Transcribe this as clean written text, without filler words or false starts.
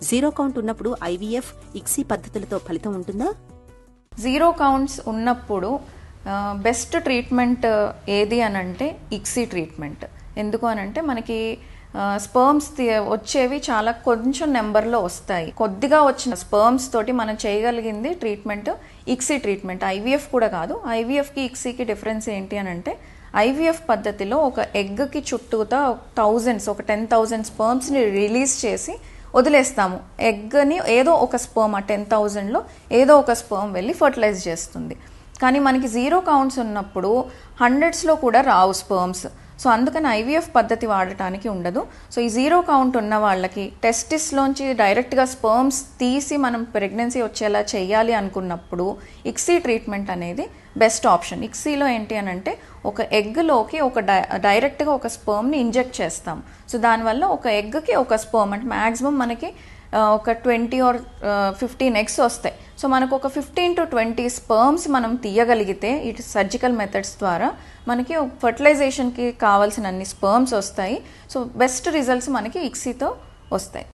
Zero count ఉన్నప్పుడు IVF ICSI పద్ధతులతో ఫలితం ఉంటుందా? జీరో కౌంట్స్ ఉన్నప్పుడు బెస్ట్ ట్రీట్మెంట్ ఏది అని అంటే ఇక్సీ ట్రీట్మెంట్. ఎందుకు అని అంటే మనకి స్పర్మ్స్ వచ్చేవి చాలా కొంచెం నెంబర్లో వస్తాయి. కొద్దిగా వచ్చిన స్పర్మ్స్ తోటి మనం చేయగలిగింది ట్రీట్మెంట్ ఇక్సీ ట్రీట్మెంట్. ఐవీఎఫ్ కూడా కాదు. ఐవీఎఫ్కి ఇక్సీకి డిఫరెన్స్ ఏంటి అని అంటే ఐవీఎఫ్ పద్ధతిలో ఒక ఎగ్కి చుట్టూతా ఒక 10,000 స్పర్మ్స్ని రిలీజ్ చేసి వదిలేస్తాము. ఎగ్ని ఏదో ఒక స్పర్మ్, ఆ 10,000లో ఏదో ఒక స్పర్మ్ వెళ్ళి ఫర్టిలైజ్ చేస్తుంది. కానీ మనకి జీరో కౌంట్స్ ఉన్నప్పుడు 100స్లో కూడా రావు స్పర్మ్స్. సో అందుకని ఐవీఎఫ్ పద్ధతి వాడటానికి ఉండదు. సో ఈ జీరో కౌంట్ ఉన్న వాళ్ళకి టెస్టిస్లోంచి డైరెక్ట్గా స్పర్మ్స్ తీసి మనం ప్రెగ్నెన్సీ వచ్చేలా చేయాలి అనుకున్నప్పుడు ఇక్సీ ట్రీట్మెంట్ అనేది బెస్ట్ ఆప్షన్. ఇక్సీలో ఏంటి అని అంటే ఒక ఎగ్లోకి డైరెక్ట్గా ఒక స్పర్మ్ని ఇంజెక్ట్ చేస్తాం. సో దానివల్ల ఒక ఎగ్కి ఒక స్పర్మ్ అంటే మ్యాక్సిమం మనకి ఒక 20 or 15 eggs వస్తాయి. సో మనకు ఒక 15 to 20 స్పర్మ్స్ మనం తీయగలిగితే ఇటు సర్జికల్ మెథడ్స్ ద్వారా మనకి ఫర్టిలైజేషన్కి కావాల్సిన అన్ని స్పర్మ్స్ వస్తాయి. సో బెస్ట్ రిజల్ట్స్ మనకి ఇక్సీతో వస్తాయి.